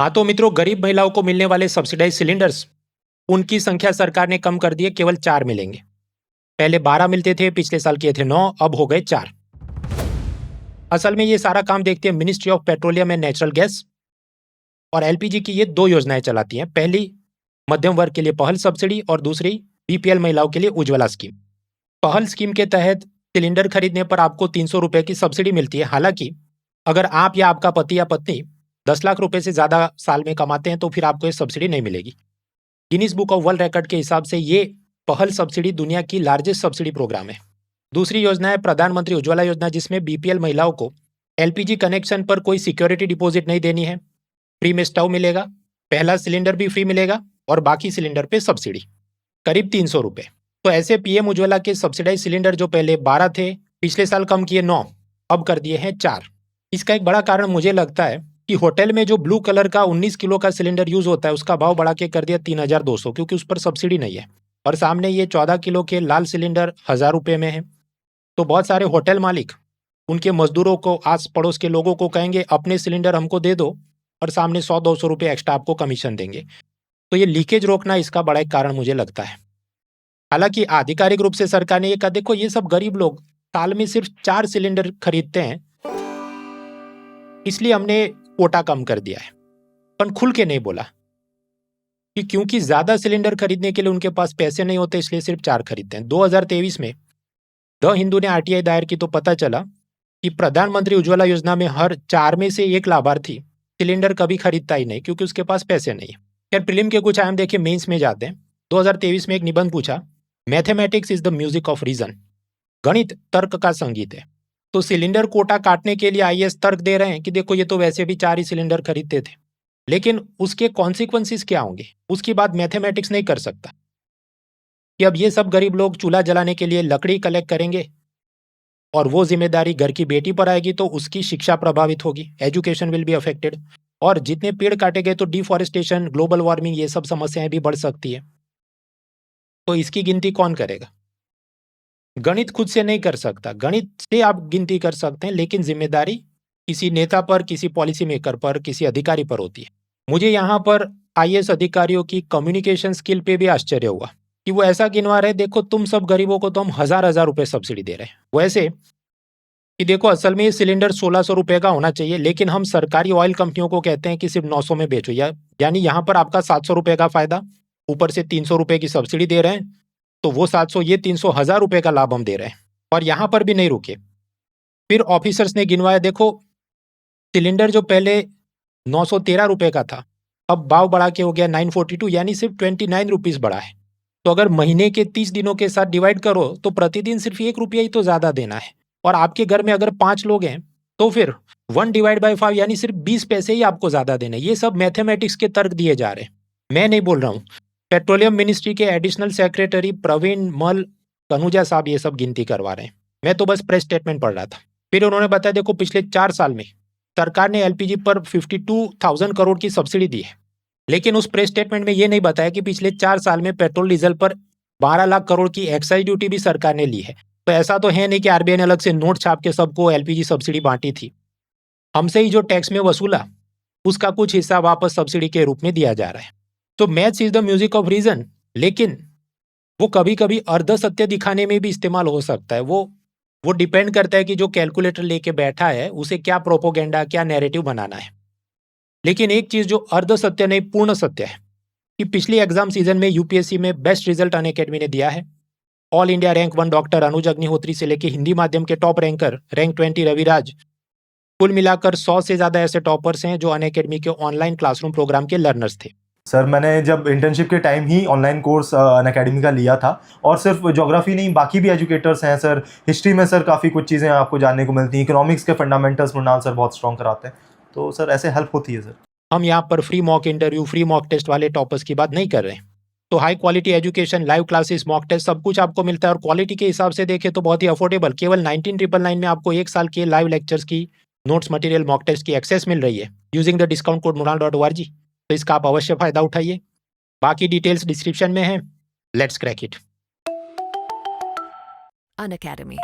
हाँ तो मित्रों, गरीब महिलाओं को मिलने वाले सब्सिडाइज सिलेंडर्स, उनकी संख्या सरकार ने कम कर दी है, केवल 4 मिलेंगे। पहले 12 मिलते थे, पिछले साल किए थे 9, अब हो गए 4। असल में ये सारा काम देखते हैं ministry of petroleum and natural gas और एलपीजी की ये 2 योजनाएं चलाती हैं। पहली मध्यम वर्ग के लिए पहल सब्सिडी और दूसरी बीपीएल महिलाओं के लिए उज्ज्वला स्कीम। पहल स्कीम के तहत सिलेंडर खरीदने पर आपको 300 रुपए की सब्सिडी मिलती है। हालांकि अगर आप या आपका पति या पत्नी 10 लाख रुपए से ज्यादा साल में कमाते हैं तो फिर आपको ये सब्सिडी नहीं मिलेगी। Guinness book of world record के हिसाब से ये पहल सब्सिडी दुनिया की लार्जेस्ट सब्सिडी प्रोग्राम है। दूसरी योजना है प्रधानमंत्री उज्ज्वला योजना, जिसमें बीपीएल महिलाओं को एलपीजी कनेक्शन पर कोई सिक्योरिटी डिपॉजिट नहीं देनी है। फ्री में स्टव मिलेगा, पहला सिलेंडर भी फ्री मिलेगा और बाकी सिलेंडर पे सब्सिडी करीब 300 रुपए। तो ऐसे पीएम उज्ज्वला के सब्सिडाइज सिलेंडर जो पहले 12 थे, पिछले साल कम किए 9, अब कर दिए हैं 4। इसका एक बड़ा कारण मुझे लगता है कि होटल में जो ब्लू कलर का 19 किलो का सिलेंडर यूज होता है उसका भाव बढ़ा के कर दिया 3200, क्योंकि उस पर सब्सिडी नहीं है। और सामने ये 14 किलो के लाल सिलेंडर 1000 रुपये में है। तो बहुत सारे होटल मालिक उनके मजदूरों को, आस पड़ोस के लोगों को कहेंगे अपने सिलेंडर हमको दे दो और सामने 100-200 रुपये एक्स्ट्रा आपको कमीशन देंगे। तो ये लीकेज रोकना इसका बड़ा एक कारण मुझे लगता है। हालांकि आधिकारिक रूप से सरकार ने ये कहा, देखो ये सब गरीब लोग साल में सिर्फ 4 सिलेंडर खरीदते हैं, इसलिए हमने कोटा कम कर दिया है। पर खुल के नहीं बोला कि क्योंकि ज्यादा सिलेंडर खरीदने के लिए उनके पास पैसे नहीं होते, इसलिए सिर्फ 4 खरीदते हैं। 2023 में द हिंदू ने आरटीआई दायर की तो पता चला कि प्रधानमंत्री उज्ज्वला योजना में हर 4 में से 1 लाभार्थी सिलेंडर कभी खरीदता ही नहीं, क्योंकि उसके पास पैसे नहीं है। खैर, प्रीलिम के कुछ आयाम देखिए, मेंस में जाते हैं। 2023 में एक निबंध पूछा, mathematics is the music of reason, गणित तर्क का संगीत है। तो सिलेंडर कोटा काटने के लिए आईएएस तर्क दे रहे हैं कि देखो ये तो वैसे भी 4 ही सिलेंडर खरीदते थे, लेकिन उसके कॉन्सिक्वेंसेस क्या होंगे उसकी बात मैथमेटिक्स नहीं कर सकता। कि अब ये सब गरीब लोग चूल्हा जलाने के लिए लकड़ी कलेक्ट करेंगे और वो जिम्मेदारी घर की बेटी पर आएगी, तो उसकी शिक्षा प्रभावित होगी, एजुकेशन विल बी अफेक्टेड। और जितने पेड़ काटे गए तो डिफॉरेस्टेशन, ग्लोबल वार्मिंग, ये सब समस्याएं भी बढ़ सकती है। तो इसकी गिनती कौन करेगा? गणित खुद से नहीं कर सकता। गणित से आप गिनती कर सकते हैं, लेकिन जिम्मेदारी किसी नेता पर, किसी पॉलिसी मेकर पर, किसी अधिकारी पर होती है। मुझे यहाँ पर आईएएस अधिकारियों की कम्युनिकेशन स्किल पे भी आश्चर्य हुआ कि वो ऐसा गिनवा रहे, देखो तुम सब गरीबों को तो हम 1000-1000 रुपए सब्सिडी दे रहे हैं। वैसे कि देखो असल में ये सिलेंडर 1600 रुपए का होना चाहिए, लेकिन हम सरकारी ऑयल कंपनियों को कहते हैं कि सिर्फ 900 में बेचो, यानी यहाँ पर आपका 700 रुपए का फायदा, ऊपर से 300 रुपए की सब्सिडी दे रहे हैं। तो वो 700, ये 300, 1000 रुपए का लाभ हम दे रहे हैं। और यहाँ पर भी नहीं रुके, फिर ऑफिसर्स ने गिनवाया, देखो सिलेंडर जो पहले 913 रुपए का था, अब भाव बढ़ा के हो गया 942, यानी सिर्फ 29 रुपीज बढ़ा है। तो अगर महीने के 30 दिनों के साथ डिवाइड करो तो प्रतिदिन सिर्फ 1 रुपया ही तो ज्यादा देना है। और आपके घर में अगर 5 लोग हैं तो फिर 1/5 यानी सिर्फ 20 पैसे ही आपको ज्यादा देने। ये सब मैथमेटिक्स के तर्क दिए जा रहे हैं, मैं नहीं बोल रहा हूँ। पेट्रोलियम मिनिस्ट्री के एडिशनल सेक्रेटरी प्रवीण मल कनुजा साहब ये सब गिनती करवा रहे हैं, मैं तो बस प्रेस स्टेटमेंट पढ़ रहा था। फिर उन्होंने बताया, देखो पिछले 4 साल में सरकार ने एलपीजी पर 52,000 करोड़ की सब्सिडी दी है, लेकिन उस प्रेस स्टेटमेंट में ये नहीं बताया कि पिछले 4 साल में पेट्रोल डीजल पर 12 लाख करोड़ की एक्साइज ड्यूटी भी सरकार ने ली है। तो ऐसा तो है नहीं कि आरबीआई ने अलग से नोट छाप के सबको एलपीजी सब्सिडी बांटी थी। हमसे ही जो टैक्स में वसूला उसका कुछ हिस्सा वापस सब्सिडी के रूप में दिया जा रहा है। तो maths is the music of reason, लेकिन वो कभी कभी अर्ध सत्य दिखाने में भी इस्तेमाल हो सकता है। वो डिपेंड करता है कि जो कैलकुलेटर लेके बैठा है उसे क्या प्रोपोगेंडा, क्या नैरेटिव बनाना है। लेकिन एक चीज जो अर्ध सत्य नहीं पूर्ण सत्य है कि पिछली एग्जाम सीजन में यूपीएससी में बेस्ट रिजल्ट अनअकैडमी ने दिया है। ऑल इंडिया रैंक 1 डॉक्टर अनुज अग्निहोत्री से लेके हिंदी माध्यम के टॉप रैंकर रैंक 20 रविराज, कुल मिलाकर 100 से ज्यादा ऐसे टॉपर्स हैं जो अनअकैडमी के ऑनलाइन क्लासरूम प्रोग्राम के लर्नर्स थे। सर मैंने जब इंटर्नशिप के टाइम ही ऑनलाइन कोर्स अनअकैडमी का लिया था, और सिर्फ ज्योग्राफी नहीं बाकी भी एजुकेटर्स हैं सर। हिस्ट्री में सर काफ़ी कुछ चीज़ें आपको जानने को मिलती हैं। इकोनॉमिक्स के फंडामेंटल्स मृणाल सर बहुत स्ट्रॉन्ग कराते हैं, तो सर ऐसे हेल्प होती है सर। हम यहाँ पर free mock interview, free mock test वाले टॉपर्स की बात नहीं कर रहे हैं। तो high quality education, live classes, mock test सब कुछ आपको मिलता है। और क्वालिटी के हिसाब से देखें तो बहुत ही अफोर्डेबल, केवल 19,999 में आपको 1 साल के लाइव लेक्चर्स की, नोट्स, मटेरियल, मॉक टेस्ट की एक्सेस मिल रही है using the discount code mrinal.org। तो इसका आप अवश्य फायदा उठाइए। बाकी डिटेल्स डिस्क्रिप्शन में है। Let's crack it. Unacademy.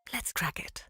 Let's crack it.